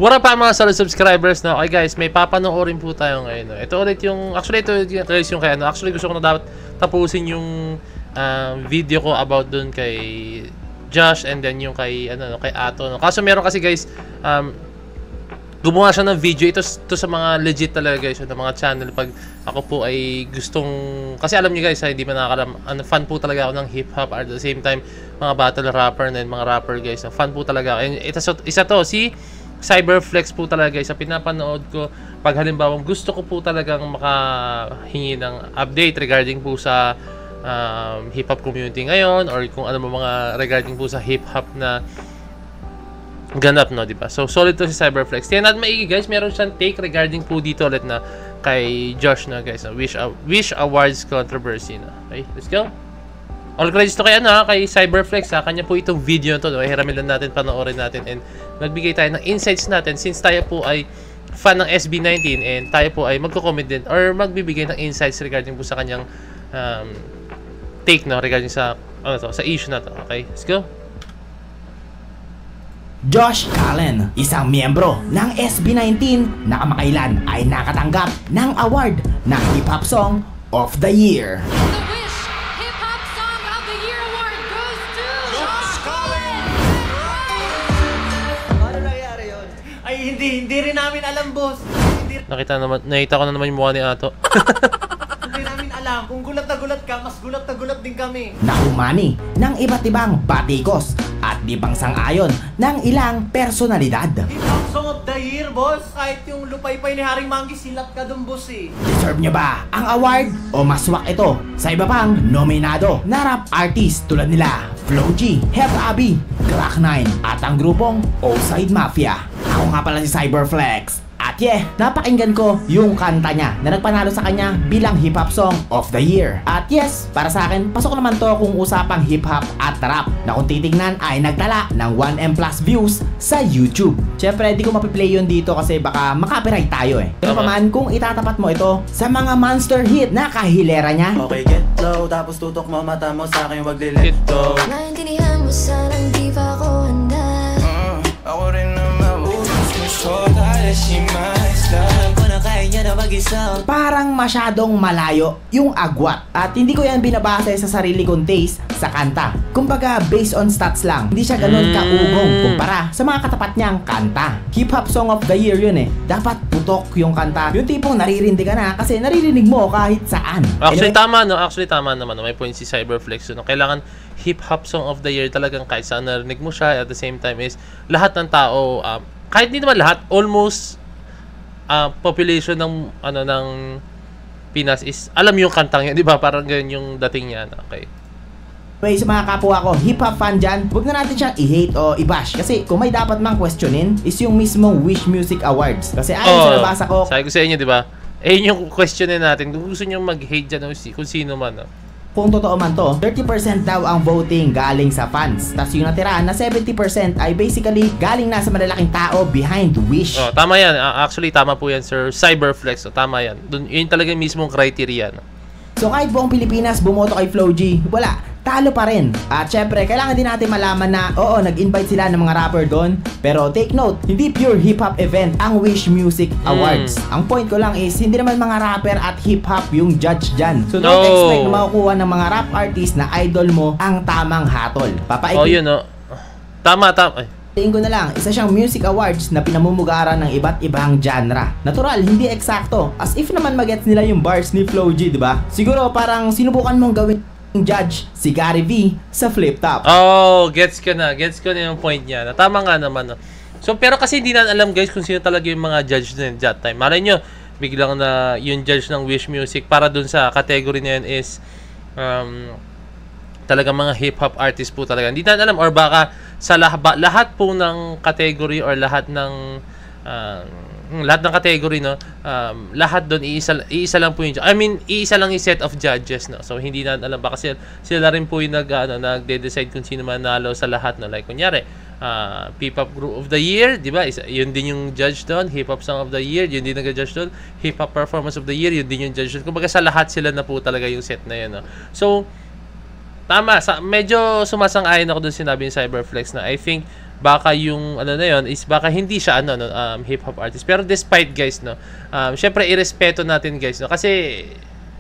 What up mga solid subscribers na? Okay guys, may papanoorin po tayo ngayon. Ito ulit yung, actually ito guys yung kay ano. Actually gusto ko na dapat tapusin yung video ko about dun kay Josh and then yung kay ano kay Ato. No? Kaso meron kasi guys, gumawa siya ng video ito sa mga legit talaga guys, ng mga channel pag ako po ay gustong, kasi alam niyo guys, hindi man nakakalam, fan po talaga ako ng hip hop at the same time mga battle rapper and mga rapper guys. Fan po talaga ako. And isa to si Cyberflex po talaga guys, sa pinapanood ko pag halimbawa gusto ko po talagang makahingi ng update regarding po sa hip hop community ngayon or kung ano mga regarding po sa hip hop na ganap, no, di ba? So solid to si Cyberflex. Tingnan natin maigi guys, meron siyang take regarding po dito ulit na kay Josh na guys, Wish Awards controversy na. Okay, let's go. All credits to kay kay Cyberflex ha. Kanya po itong video na to, no? Hiramin lang natin, panoorin natin and magbigay tayo ng insights natin since tayo po ay fan ng SB19 and tayo po ay magko-comment din or magbibigay ng insights regarding po sa kanyang take, no, regarding sa sa issue na to. Okay, let's go. Josh Allen, isang miyembro ng SB19 na kamakailan ay nakatanggap ng award ng Hip Hop Song of the Year. The Wish Hip Hop Song of the Year award goes to Josh Allen! Paano nangyari yun? Ay, hindi rin namin alam, boss. Nakita ko na naman yung mukha ni Ato. Hindi namin alam. Kung gulat na gulat ka, mas gulat na gulat din kami. Nakumani ng iba't ibang batikos at di pang sang-ayon ng ilang personalidad. Hip Hop Song of the Year, boss. Kahit yung lupay-pay ni Haring Manggi, silat ka dun, boss eh. Deserve nyo ba ang award o maswak ito sa iba pang nominado na rap artist tulad nila Flo G, Hep Abby, Crack 9 at ang grupong Outside Mafia? Ako nga pala si Cyberflex. At napakinggan ko yung kanta niya na nagpanalo sa kanya bilang Hip Hop Song of the Year. At yes, para sa akin, pasok naman to kung usapang hip hop at rap na kung titignan ay nagtala ng 1M plus views sa YouTube. Siyempre, di ko mapiplay yun dito kasi baka makapiright tayo eh. Pero paman, kung itatapat mo ito sa mga monster hit na kahilera niya. Okay, get low, tapos tutok mo mata mo sa akin, wag lilito. Naintindihan mo sanang di pa ako handa. Ako rin naman, gusto tayo si Maestra. Kung na kaya niya na mag-isa. Parang masyadong malayo yung agwat. At hindi ko yan binabase sa sarili kong taste sa kanta. Kumbaga, based on stats lang. Hindi siya ganun kaugong kumpara sa mga katapat niyang kanta. Hip Hop Song of the Year yun eh. Dapat putok yung kanta. Yung tipong naririndi ka na kasi naririnig mo kahit saan. Actually, tama, no? Actually, tama naman. No? May point si Cyberflex. No? Kailangan Hip Hop Song of the Year talagang kahit saan narinig mo siya. At the same time is lahat ng tao, kahit hindi naman lahat, almost population ng ng Pinas is alam yung kantang yan, di ba? Parang ganyan yung dating niya. Okay. Anyway, sa mga kapwa ko, hip hop fan dyan, huwag na natin siyang i-hate o i-bash. Kasi kung may dapat mang questionin, is yung mismong Wish Music Awards. Kasi ayon sa nabasa ko, sabi ko sa inyo, di ba? Yung questionin natin. Kung gusto nyo mag-hate dyan kung sino man. kung totoo man to, 30% daw ang voting galing sa fans. Tapos yung natira na 70% ay basically galing na sa malalaking tao behind Wish. Oh, tama yan. Actually, tama po yan, Sir Cyberflex. So, tama yan. Yun talaga yung mismong criteria. No? So kahit buong Pilipinas bumoto kay Flo G, wala, talo pa rin. At syempre, kailangan din natin malaman na oo, nag-invite sila ng mga rapper doon. Pero take note, hindi pure hip-hop event ang Wish Music Awards. Ang point ko lang is, hindi naman mga rapper at hip-hop yung judge dyan. So don't expect na makukuha ng mga rap artist na idol mo ang tamang hatol. Oh, yun no. Tama. Tingin ko na lang, isa siyang music awards na pinamumugaran ng iba't ibang genre. Natural, hindi eksakto. As if naman magets nila yung bars ni Flo G, diba? Siguro parang sinubukan mong gawin judge si Gary V sa Flip Top. Oh, gets ko na yung point niya. Tama nga naman. No? So, pero kasi hindi na alam guys kung sino talaga yung mga judge din that time. Malay nyo, biglang na yung judge ng Wish Music para dun sa category na yun is talaga mga hip-hop artist po talaga. Hindi na alam or baka sa lahat po ng category or lahat ng category, no, lahat doon iisa lang po yung, I mean, iisa lang yung set of judges, no. So hindi na alam baka sila rin po yung nagde-decide kung sino manalo sa lahat, no. Like kunyari, P-pop group of the year, di ba? Yun din yung judge doon. Hip-hop song of the year, yun din nag-judge doon. Hip-hop performance of the year, yun din yung judge doon. Kumbaga sa lahat sila na po talaga yung set na yun, no. So tama, medyo sumasang-ayon ako doon sinabi ni Cyberflex na I think baka yung ano na yun is baka hindi siya ano no, hip hop artist. Pero despite guys no, syempre irespeto natin guys no, kasi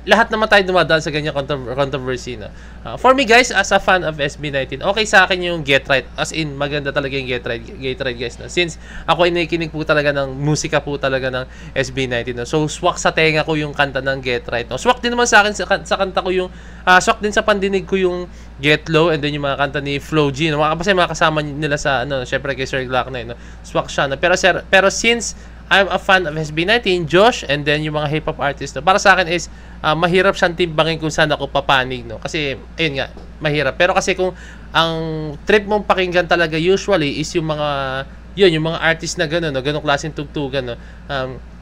lahat naman tayo dumadaan sa ganyang controversy no. For me guys, as a fan of SB19, okay sa akin yung Get Right, as in maganda talaga yung Get Right guys no. Since ako ay nakikinig po talaga ng musika po talaga ng SB19 no. So swak sa tenga ko yung kanta ng Get Right no. Swak din naman sa akin sa kanta ko yung swak din sa pandinig ko yung Get Low, and then yung mga kanta ni Flo G no. Kasi mga kasama nila sa ano, syempre kay Sir Glock9 no. Swak siya no. Pero since I'm a fan of SB19, Josh, and then yung mga hip-hop artists, no? Para sa akin is, mahirap siyang timbangin kung saan ako papanig, no? Kasi, ayun nga, mahirap. Pero kasi kung ang trip mong pakinggan talaga usually is yung mga, yung mga artists na gano'n, no? Ganong klaseng tugtugan, no?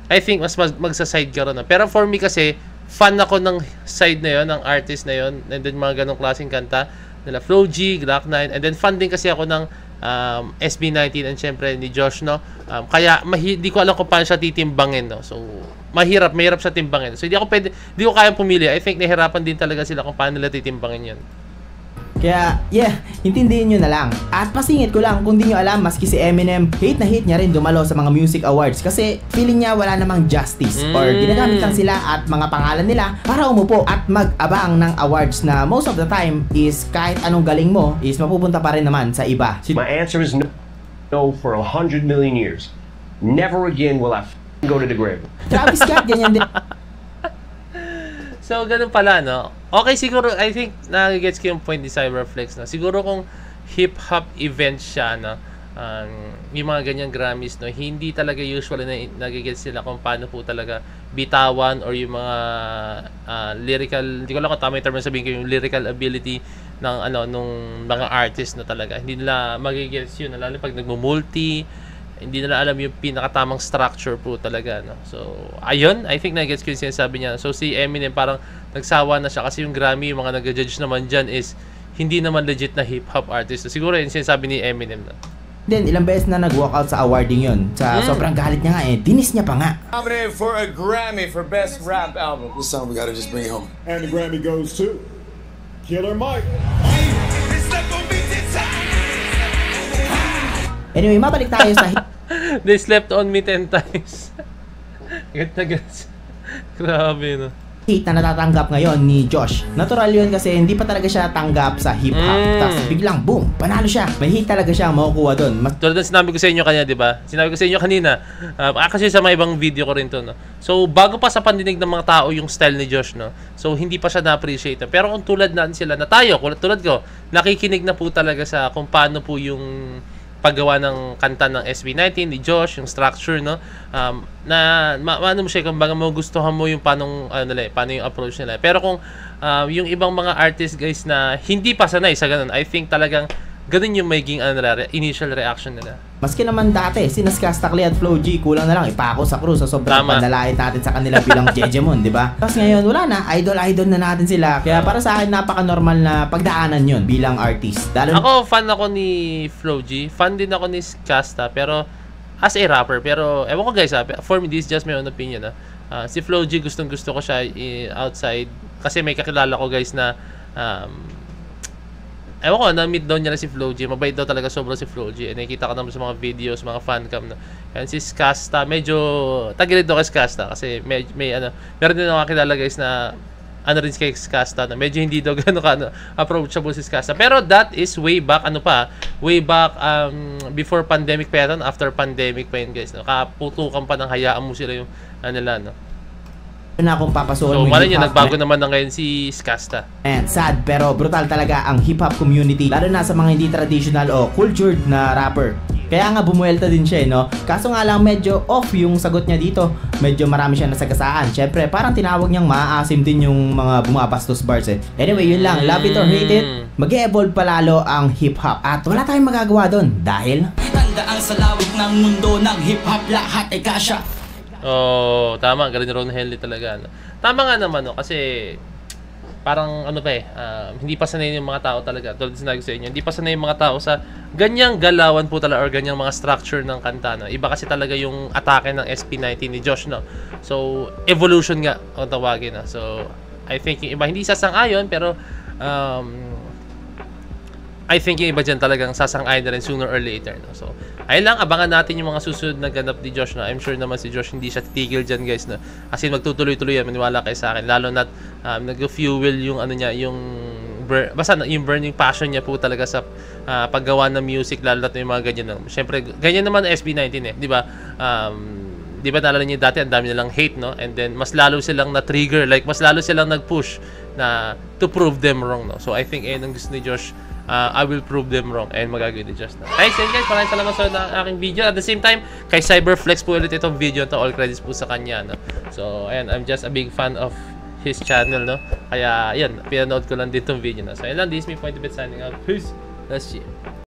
I think mas magsa-side ka ron, no? Pero for me kasi, fan ako ng side na yon, ng artist na yon, and then mga ganong klaseng kanta nila Flo G, Glock9, and then fan din kasi ako ng SB19 and syempre ni Josh no. Kaya di ko alam kung paano siya titimbangin no. So mahirap siya timbangin. So hindi ko kayang pumili. I think nahirapan din talaga sila kung paano nila titimbangin 'yan. Kaya, yeah, intindihin nyo na lang. At pasingit ko lang, kung di nyo alam, maski si Eminem, hate niya rin dumalo sa mga music awards kasi feeling niya wala namang justice or ginagamit lang sila at mga pangalan nila para umupo at mag-abang ng awards na most of the time is kahit anong galing mo is mapupunta pa rin naman sa iba. My answer is no for 100 million years. Never again will I go to the grave. Travis Scott, ganyan din. So, ganun pala, no? Okay, siguro, I think, nagigets ko yung point ni Cyberflex, no? Siguro kung hip-hop event siya, no? Yung mga ganyang Grammys, no? Hindi talaga usually nagigets sila kung paano po talaga bitawan or yung mga lyrical, hindi ko lang kung tama yung term na sabihin ko, yung lyrical ability ng, nung mga artist na talaga. Hindi nila magigets yun, lalo pag nagmumulti, hindi nila alam yung pinakatamang structure po talaga, no? So, ayun, I think nag-gets ko yung sinasabi niya. So, si Eminem parang nagsawa na siya kasi yung Grammy, yung mga nag-judge naman dyan is hindi naman legit na hip-hop artist. So, siguro yung sinasabi ni Eminem na. Then, ilang beses na nag-walkout sa awarding yun. Sa sobrang galit niya nga dinis niya pa nga. Nominated for a Grammy for Best Rap Album. This song we gotta just bring it home. And the Grammy goes to Killer Mike. Anyway, mabalik tayo sa They slept on me 10 times. Gets. Grabe, no? hate na natatanggap ngayon ni Josh. Natural yun kasi hindi pa talaga siya tanggap sa hip-hop. Tapos biglang boom, panalo siya. May hate talaga siya makukuha doon. Tulad ng sinabi ko sa inyo kanina, di ba? Sinabi ko sa inyo kanina. Kasi sa mga ibang video ko rin to, no? So, bago pa sa pandinig ng mga tao yung style ni Josh, no? So, hindi pa siya na-appreciate. Pero kung tulad natin sila na tayo, tulad ko, nakikinig na po talaga sa kung paano po yung paggawa ng kanta ng SB19 ni Josh, yung structure, no? Ano mo siya, kung baga mo gustuhan mo yung paano yung approach nila. Pero kung yung ibang mga artist guys na hindi pa sanay sa ganun, I think talagang ganun yung maging initial reaction nila. Maski naman dati, sina Skastakli at Flo G, kulang na lang ipako sa crew sa sobrang panlalait natin sa kanila bilang Jejemon, di ba? Tapos ngayon, wala na, idol na natin sila. Kaya para sa akin, napaka-normal na pagdaanan yun bilang artist. Ako, fan ako ni Flo G, fan din ako ni Skasta, pero as a rapper, pero ewan ko guys, for me, this is just my own opinion. Si Flo G, gustong-gusto ko siya outside, kasi may kakilala ko guys na ewan ko, na-meet daw niya na si Flo G. Mabait daw talaga sobra si Flo G. Nakikita ko naman sa mga videos, mga fancam na. Yan si Skasta, medyo tagilid daw kay Skasta kasi meron din ako kakilala guys na rin kay Skasta na medyo hindi daw gano'n approachable si Skasta. Pero that is way back, way back before pandemic pa yan, after pandemic pa yun guys. Kaputukan pa ng hayaan mo sila yung nila, no? Na kung papasukin mo yung hip-hop, nagbago naman na ngayon si Skasta. And sad pero brutal talaga ang hip-hop community, lalo na sa mga hindi traditional o cultured na rapper. Kaya nga bumuelta din siya, no? Kaso nga lang medyo off yung sagot niya dito. Medyo marami siya nasagasaan. Syempre, parang tinawag niyang maaasim din yung mga bumabastos bars eh. Anyway, yun lang. Love it or hate it, mag-e-evolve palalo ang hip-hop. At wala tayong magagawa doon dahil tandaan sa lawik ng mundo ng hip-hop lahat ay kasya. Oh, tama, galing Ron Henley talaga. No? Tama nga naman, no? Kasi parang hindi pa sanay yung mga tao talaga. Tulad sinabi ko sa inyo, hindi pa sanay yung mga tao sa ganyang galawan po talaga or ganyang mga structure ng kanta. No? Iba kasi talaga yung atake ng SB19 ni Josh, no? So, evolution nga ang tawagin. No? So, I think yung iba hindi sasang-ayon pero I think yung iba dyan talagang sasang-ayon na rin sooner or later. No? So, ayun lang, abangan natin yung mga susunod na ganap ni Josh. No? I'm sure naman si Josh hindi siya titigil dyan, guys. No? Kasi magtutuloy-tuloy yan, maniwala kayo sa akin. Lalo na nag-fuel yung ano niya, yung basta yung burning passion niya po talaga sa paggawa ng music, lalo na yung mga ganyan. No? Siyempre, ganyan naman SB19 eh, di ba? Di ba naalala niyo dati, ang dami nilang hate, no? And then, mas lalo silang na-trigger, like, mas lalo silang nag-push na to prove them wrong, no? So, I think, ang gusto ni Josh, I will prove them wrong and magagawin ni Josh na. Thanks, and guys, maraming salamat sa aking video. At the same time, kay Cyberflex po ulit itong video to, all credits po sa kanya, no? So, ayan, I'm just a big fan of his channel, no? Kaya, ayan, pinanood ko lang din itong video na. So, ayan lang, this is me, Point of It, signing out. Peace! Let's see.